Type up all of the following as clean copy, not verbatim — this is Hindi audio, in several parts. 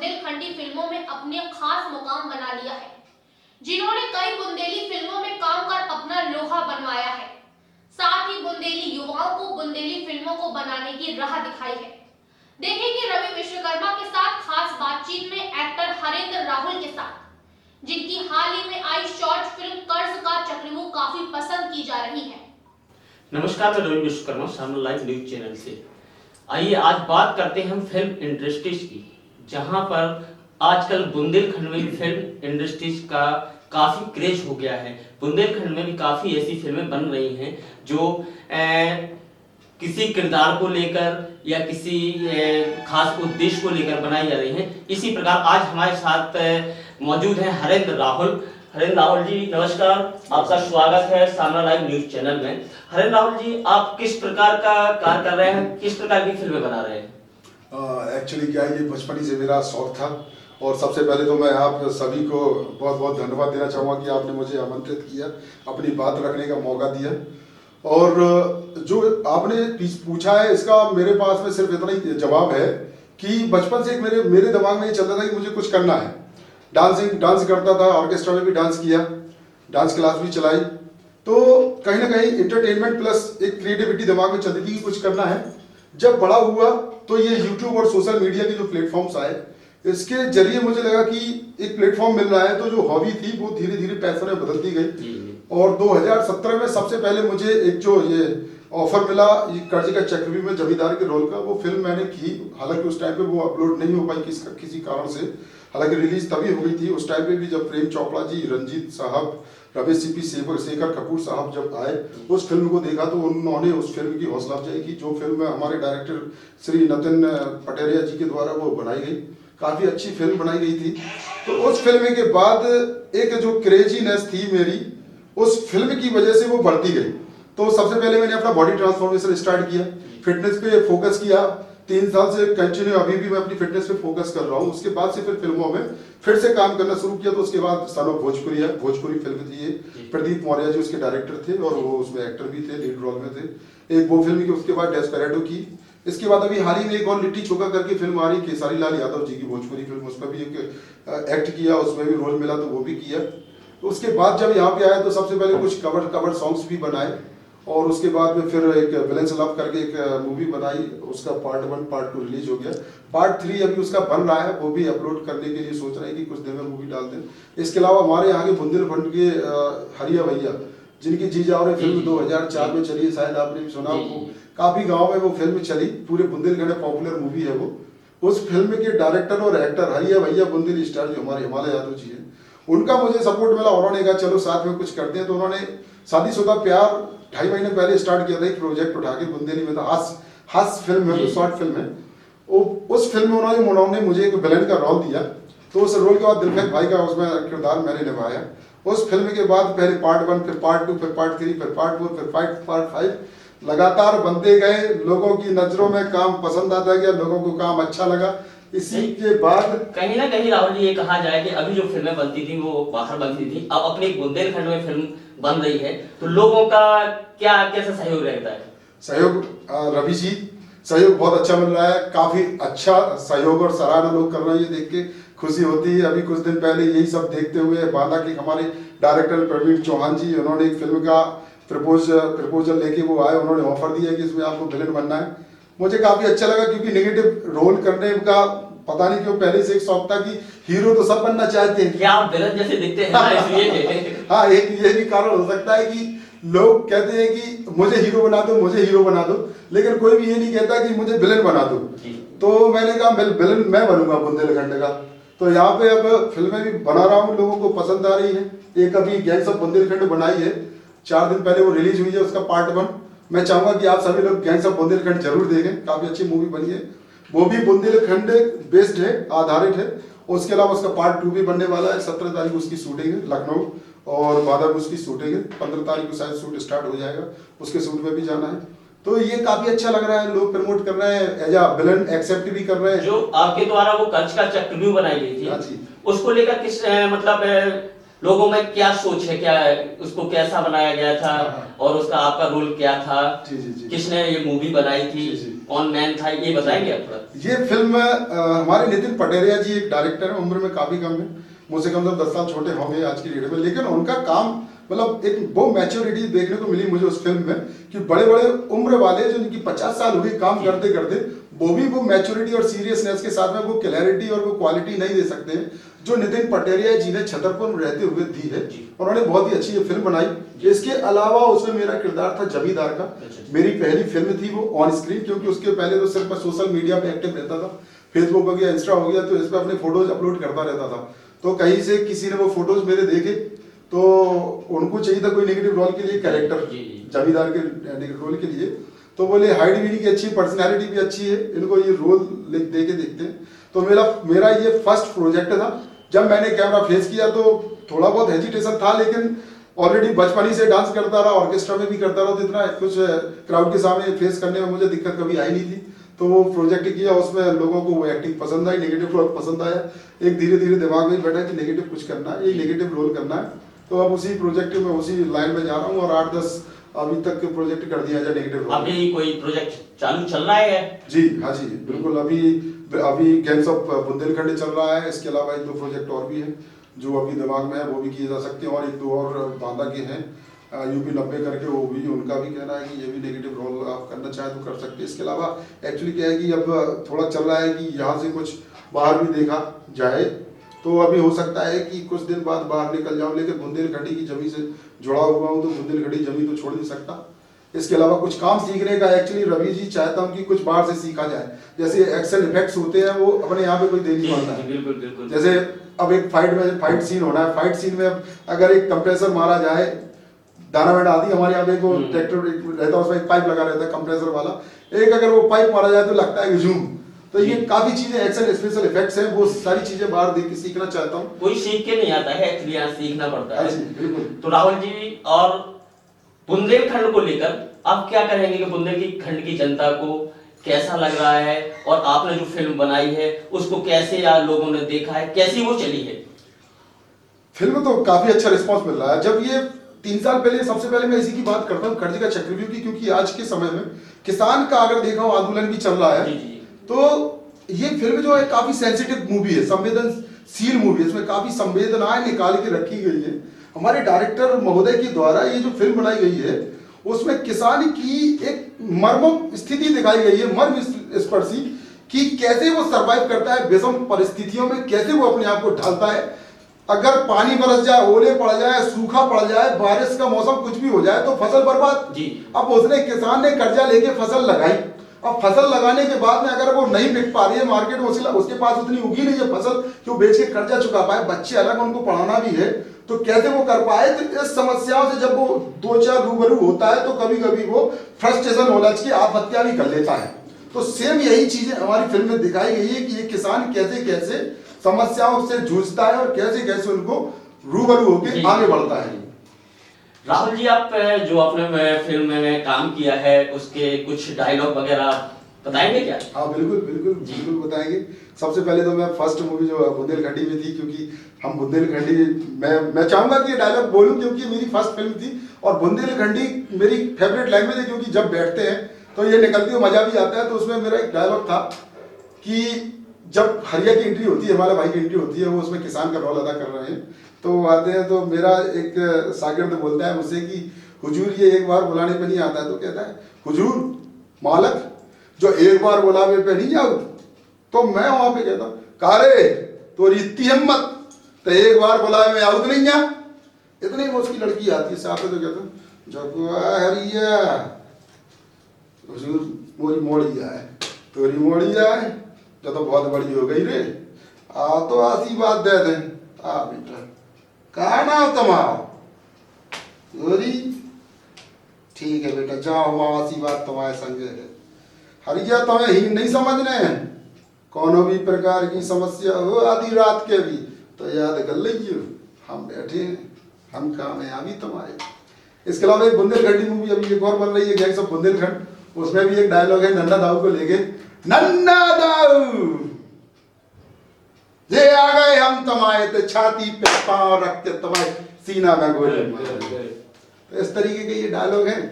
बुंदेलखंडी फिल्मों में अपने खास मुकाम बना लिया है, जिन्होंने कई बुंदेली फिल्मों में काम कर अपना लोहा बनवाया है। साथ ही बुंदेली युवाओं को बुंदेली फिल्मों को बनाने की राह दिखाई है। देखेंगे रवि विश्वकर्मा के साथ खास बातचीत में एक्टर हरेंद्र राहुल के साथ, जिनकी हाल ही में आई शॉर्ट फिल्म कर्ज का चक्रव्यूह काफी पसंद की जा रही है। नमस्कार, मैं रवि विश्वकर्मा, सामना लाइव न्यूज चैनल से। आइए आज बात करते हैं हम फिल्म इंडस्ट्रीज की, जहां पर आजकल बुंदेलखंड में भी फिल्म इंडस्ट्रीज का काफी क्रेज हो गया है। बुंदेलखंड में भी काफी ऐसी फिल्में बन रही हैं जो किसी किरदार को लेकर या किसी खास उद्देश्य को लेकर बनाई जा रही हैं। इसी प्रकार आज हमारे साथ मौजूद हैं हरेंद्र राहुल। हरेंद्र राहुल जी नमस्कार, आपका स्वागत है सामना लाइव न्यूज चैनल में। हरेंद्र राहुल जी, आप किस प्रकार का कार्य कर रहे हैं, किस प्रकार की फिल्में बना रहे हैं? एक्चुअली क्या है, ये बचपन ही से मेरा शौक था और सबसे पहले तो मैं आप सभी को बहुत बहुत धन्यवाद देना चाहूँगा कि आपने मुझे आमंत्रित किया, अपनी बात रखने का मौका दिया। और जो आपने पूछा है इसका मेरे पास में सिर्फ इतना ही जवाब है कि बचपन से मेरे दिमाग में ये चलता था कि मुझे कुछ करना है। डांस करता था, ऑर्केस्ट्रा में भी डांस किया, डांस क्लास भी चलाई, तो कहीं ना कहीं इंटरटेनमेंट प्लस एक क्रिएटिविटी दिमाग में चलती थी कि कुछ करना है। जब बड़ा हुआ तो ये यूट्यूब और सोशल मीडिया के जो प्लेटफॉर्म्स आए, इसके जरिए मुझे लगा कि एक प्लेटफॉर्म मिल रहा है, तो जो हॉबी थी वो धीरे धीरे पैशन में बदलती गई। और 2017 में सबसे पहले मुझे एक जो ये ऑफर मिला ये कर्ज का चक्रव्यूह में जमींदार के रोल का, वो फिल्म मैंने की। हालांकि उस टाइम पे वो अपलोड नहीं हो पाई किसी कारण से, हालांकि रिलीज तभी हो गई थी। उस टाइम पे भी जब प्रेम चोपड़ा जी, रंजीत साहब, रमेश सीपी, शेखर कपूर साहब जब आए, उस फिल्म को देखा तो उन्होंने उस फिल्म की हौसला अफजाई की। जो फिल्म हमारे डायरेक्टर श्री नितिन पटेरिया जी के द्वारा वो बनाई गई, काफी अच्छी फिल्म बनाई गई थी। तो उस फिल्म के बाद एक जो क्रेजीनेस थी मेरी, उस फिल्म की वजह से वो बढ़ती गई। तो सबसे पहले मैंने अपना बॉडी ट्रांसफॉर्मेशन स्टार्ट किया, फिटनेस पे फोकस किया। 3 साल से कंटिन्यू अभी भी मैं अपनी फिटनेस पे फोकस कर रहा हूँ। उसके बाद से फिर फिल्मों में फिर से काम करना शुरू किया। तो उसके बाद सन ऑफ भोजपुरी फिल्म थी ये, प्रदीप मौर्य जी उसके डायरेक्टर थे और वो उसमें एक्टर भी थे, लीड रोल में थे। एक वो फिल्म की, उसके बाद डेस्पेरेडो की। इसके बाद अभी हाल ही में एक और लिट्टी चोखा करके फिल्म आ रही, केसारी लाल यादव जी की भोजपुरी फिल्म, उसमें भी एक एक्ट किया, उसमें भी रोल मिला तो वो भी किया। तो उसके बाद जब यहाँ पे आया तो सबसे पहले कुछ कवर सॉन्ग्स भी बनाए और उसके बाद में फिर एक विलेंस लव करके एक मूवी बनाई। उसका पार्ट 1 पार्ट 2 रिलीज हो गया। पार्ट 3 अभी उसका बन रहा है, वो भी अपलोड करने के लिए सोच रहे हैं कि कुछ दिन में मूवी डाल दें। इसके अलावा हमारे यहाँ के बुंदेलखंड के हरिया भैया, जिनकी जी जाओ फिल्म 2004 में चली है, शायद आपने भी सुना हो। काफी गाँव में वो फिल्म चली, पूरे बुंदेलखंड में पॉपुलर मूवी है वो। उस फिल्म के डायरेक्टर और एक्टर हरिया भैया बुंदेल स्टार जो हमारे हिमालय यादव जी है, उनका मुझे सपोर्ट मिला। उन्होंने कहा चलो साथ में कुछ करते हैं। तो उन्होंने शादीशुदा प्यार 2.5 महीने पहले स्टार्ट किया था, एक प्रोजेक्ट उठा के बुंदेली में था। हास्य फिल्म है, शॉर्ट फिल्म है। उस फिल्म में उन्होंने मुझे एक विलेन का रोल दिया। तो उस रोल के बाद दिलफेक भाई का उसमें किरदार मैंने निभाया। उस फिल्म के बाद पहले पार्ट 1, फिर पार्ट 2, फिर पार्ट 3, फिर पार्ट 4, फिर पार्ट 5 लगातार बनते गए। लोगों की नजरों में काम पसंद आता गया, लोगों को काम अच्छा लगा। इसी के बाद कहीं ना कहीं राहुल जी ये कहा जाए कि अभी जो फिल्में बनती थी वो बाहर बनती थी, अब अपने बुंदेलखंड में फिल्म बन रही है, तो लोगों का कैसा सहयोग रहता है? सहयोग रवि जी, सहयोग बहुत अच्छा मिल रहा है। काफी अच्छा सहयोग और सराहना लोग कर रहे हैं, ये देख के खुशी होती है। अभी कुछ दिन पहले यही सब देखते हुए बांदा के हमारे डायरेक्टर प्रवीण चौहान जी, उन्होंने एक फिल्म का प्रपोजल लेके वो आए। उन्होंने ऑफर दिया कि इसमें आपको विलेन बनना है। मुझे काफी अच्छा लगा क्योंकि नेगेटिव रोल करने का पता नहीं क्यों पहले से एक शौक था कि हीरो तो सब बनना चाहते हैं। क्या आप विलेन जैसे दिखते हैं इसलिए? हाँ, एक ये भी कारण हो सकता है कि लोग कहते हैं कि मुझे हीरो बना दो, मुझे हीरो बना दो, लेकिन कोई भी ये नहीं कहता कि मुझे विलेन बना दो। तो मैंने कहा विलेन मैं बनूंगा बुंदेलखंड का। तो यहाँ पे अब फिल्में भी बना रहा हूँ, लोगों को पसंद आ रही है। एक अभी गैंग्स ऑफ बुंदेलखंड बनाई है, 4 दिन पहले वो रिलीज हुई है, उसका पार्ट 1। मैं चाहूंगा कि आप सभी लोग गैंग्स ऑफ बुंदेलखंड जरूर देखें, काफी अच्छी मूवी बनी है। वो भी बुंदेलखंड बेस्ड है, आधारित है। उसके अलावा उसका पार्ट 2 भी बनने वाला है। 17 तारीख उसकी शूटिंग है लखनऊ, और बादाम उसकी शूटिंग है। 15 तारीख को शायद शूट स्टार्ट हो जाएगा, उसके शूट में भी जाना है। तो ये काफी अच्छा लग रहा है, लोग प्रमोट कर रहे हैं, एज अ विलेन एक्सेप्ट भी कर रहे हैं। जो आपके द्वारा वो कर्ज का चक्रव्यूह बनाई गई थी, उसको लेकर किस मतलब लोगों में क्या सोच है, क्या उसको कैसा बनाया गया था और उसका आपका रोल क्या था, जी जी जी, किसने ये मूवी बनाई थी, जी, जी। कौन मैन था, ये बताएंगे आप थोड़ा? ये फिल्म हमारे नितिन पटेरिया जी एक डायरेक्टर है, उम्र में काफी कम है, मुझसे कम से कम 10 साल छोटे होंगे आज की डेट में, लेकिन उनका काम मतलब एक वो मैच्योरिटी देखने को मिली मुझे उस फिल्म में कि बड़े बड़े उम्र वाले जो इनकी 50 साल हो गई काम करते करते, वो भी वो मैच्योरिटी और सीरियसनेस के साथ में वो क्लैरिटी और वो क्वालिटी नहीं दे सकते जो नितिन पटेरिया जी ने छतरपुर में रहते हुए दी है। उन्होंने बहुत ही अच्छी ये फिल्म बनाई। इसके अलावा उसमें मेरा किरदार था जमींदार का, मेरी पहली फिल्म थी वो ऑन स्क्रीन, क्योंकि उसके पहले तो सिर्फ मैं सोशल मीडिया पे एक्टिव रहता था, फेसबुक हो गया, इंस्टा हो गया, तो इस पर अपने फोटोज अपलोड करता रहता था। तो कहीं से किसी ने वो फोटोज मेरे देखे तो उनको चाहिए था कोई नेगेटिव रोल के लिए कैरेक्टर, जमींदार के नेगेटिव रोल के लिए, तो बोले हाइट भी इनकी अच्छी, पर्सनैलिटी भी अच्छी है, इनको ये रोल दे के देखते हैं। तो मेरा ये फर्स्ट प्रोजेक्ट था। जब मैंने कैमरा फेस किया तो थोड़ा बहुत हेजिटेशन था, लेकिन ऑलरेडी बचपन ही से डांस करता रहा, ऑर्केस्ट्रा में भी करता रहा, तो इतना कुछ क्राउड के सामने फेस करने में मुझे दिक्कत कभी आई नहीं थी। तो वो प्रोजेक्ट किया, उसमें लोगों को वो एक्टिंग पसंद आई, नेगेटिव रोल पसंद आया। एक धीरे धीरे दिमाग में बैठा कि नेगेटिव कुछ करना है, ये नेगेटिव रोल करना है। तो अब उसी प्रोजेक्ट में उसी लाइन में जा रहा हूँ और 8-10 अभी तक के प्रोजेक्ट कर दिया जाए नेगेटिव रोल। अभी कोई प्रोजेक्ट चालू चल रहा है? जी हाँ जी बिल्कुल, अभी गैंग्स ऑफ बुंदेलखंड चल रहा है। इसके अलावा 1-2 प्रोजेक्ट और भी हैं जो अभी दिमाग में है, वो भी किए जा सकते हैं। और 1-2 और बांदा के हैं यूपी 90 करके, वो भी उनका भी कहना है कि ये भी नेगेटिव रोल आप करना चाहें तो कर सकते हैं। इसके अलावा एक्चुअली क्या है कि अब थोड़ा चल रहा है कि यहाँ से कुछ बाहर भी देखा जाए, तो अभी हो सकता है कि कुछ दिन बाद बाहर निकल जाऊँ, लेकिन बुंदेलखंडी की जमी से जुड़ा हुआ हूँ तो बुंदेलखंडी जमी तो छोड़ नहीं सकता। इसके अलावा कुछ काम सीखने का एक्चुअली रवि जी चाहता हूँ कि कुछ बाहर से सीखा जाए। जैसे एक्शन इफेक्ट्स होते हैं वो अपने यहाँ पे कोई दे नहीं पाता है। बिल्कुल बिल्कुल। जैसे अब एक फाइट सीन होना है, फाइट सीन में अगर एक कंप्रेसर मारा जाए, डायनामाइट आदि हमारे यहाँ पे को ट्रैक्टर रहता है, उसमें एक पाइप लगा रहता है कंप्रेसर वाला, एक अगर वो पाइप मारा जाए तो लगता है झूम। तो ये काफी चीजें एक्शन स्पेशल इफेक्ट्स हैं, वो सारी चीजें बाहर देख के सीखना चाहता हूँ। कोई सीख के नहीं आता है, एक्चुअली यहाँ सीखना पड़ता है। बिल्कुल। तो राहुल जी, और बुंदेलखंड को लेकर आप क्या कहेंगे कि बुंदेलखंड की जनता को कैसा लग रहा है, और आपने जो फिल्म बनाई है उसको कैसे यार लोगों ने देखा है, कैसी वो चली है? फिल्म तो काफी अच्छा रिस्पांस मिल रहा है। जब ये 3 साल पहले, सबसे पहले मैं इसी की बात करता हूँ कर्ज का चक्रव्यूह की, क्योंकि आज के समय में किसान का अगर देखा हो आंदोलन भी चल रहा है, तो ये फिल्म जो है काफी सेंसिटिव मूवी है, संवेदनशील मूवी है, इसमें काफी संवेदनाएं निकाल के रखी गई है। हमारे डायरेक्टर महोदय के द्वारा ये जो फिल्म बनाई गई है उसमें किसान की एक मर्म स्थिति दिखाई गई है, मर्म स्पर्शी, कि कैसे वो सरवाइव करता है विषम परिस्थितियों में, कैसे वो अपने आप को ढालता है। अगर पानी बरस जाए, ओले पड़ जाए, सूखा पड़ जाए, बारिश का मौसम कुछ भी हो जाए तो फसल बर्बाद जी। अब उसने किसान ने कर्जा लेके फसल लगाई, अब फसल लगाने के बाद में अगर वो नहीं बिक पा रही है मार्केट में, उसके पास उतनी उगी नहीं है फसल कि वो बेच के कर्जा चुका पाए, बच्चे अलग उनको पढ़ाना भी है, तो कैसे वो कर पाए। तो इस समस्याओं से जब वो 2-4 रूबरू होता है तो कभी कभी वो फ्रस्ट्रेशन होने की आत्महत्या भी कर लेता है। तो सेम यही चीजें हमारी फिल्म में दिखाई गई है कि ये किसान कैसे कैसे समस्याओं से जूझता है और कैसे कैसे उनको रूबरू होकर आगे बढ़ता है। राहुल जी, आप जो आपने फिल्म में काम किया है उसके कुछ डायलॉग वगैरह बताएंगे क्या? हाँ बिल्कुल बिल्कुल बिल्कुल बताएंगे। सबसे पहले तो मैं फर्स्ट मूवी जो बुंदेलखंडी में थी, क्योंकि हम बुंदेलखंडी, मैं चाहूंगा कि ये डायलॉग बोलूं क्योंकि मेरी फर्स्ट फिल्म थी और बुंदेलखंडी मेरी फेवरेट लैंग्वेज है, क्योंकि जब बैठते हैं तो ये निकलती हुई मजा भी आता है। तो उसमें मेरा एक डायलॉग था कि जब हरिया की एंट्री होती है, हमारे भाई की एंट्री होती है, वो उसमें किसान का रोल अदा कर रहे हैं, तो आते हैं तो मेरा एक शागिर्द बोलता है मुझसे कि हुजूर ये एक बार बुलाने पे नहीं आता है, तो कहता है हुजूर मालक जो एक बार बुलावे पे नहीं जाओ। तो मैं वहां पे कहता हूँ कारे तो इतनी हिम्मत तो एक बार बुलावे में आउट नहीं जा। इतनी वो उसकी लड़की आती है साथ में, तो कहता हूँ जगुआ हरिया हुजूर मोरी मोड़िया है, तोरी मोड़िया है जो तो बहुत बड़ी हो गई रे, आ तो आशीर्वाद दे दे। आ बेटा का नाम तुम्हारा? गोरी ठीक है बेटा, जाओ माँ आशीर्वाद तुम्हारे संग है। हरिया तुम्हें ही नहीं समझने हैं, कोनो भी प्रकार की समस्या हो आधी रात के भी तो याद कर लीजिए, हम बैठे हैं, हम काम है अभी तुम्हारे। इसके अलावा एक बुंदेलखंडी मूवी अभी एक और बन रही है, गैंग्स ऑफ बुंदेलखंड, उसमें भी एक डायलॉग है नन्ना दाऊ को लेके, नन्ना दाऊ जे आ गए हम तमाए तो छाती पे पांव रख के तुम्हारे सीना में गोली मारे। तो इस तरीके के ये डायलॉग हैं,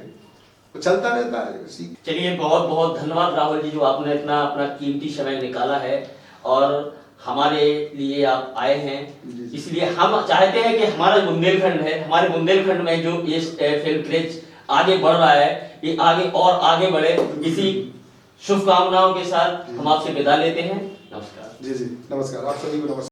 वो चलता रहता है। चलिए, बहुत बहुत धन्यवाद राहुल जी, जो आपने इतना अपना कीमती समय निकाला है और हमारे लिए आप आए हैं। इसलिए हम चाहते हैं कि हमारा बुंदेलखंड है, हमारे बुंदेलखंड में जो ये फिल्म क्रेज आगे बढ़ रहा है, ये आगे और आगे बढ़े। इसी शुभकामनाओं के साथ हम आपसे विदा लेते हैं। नमस्कार। जी जी, नमस्कार। आप सभी को नमस्कार।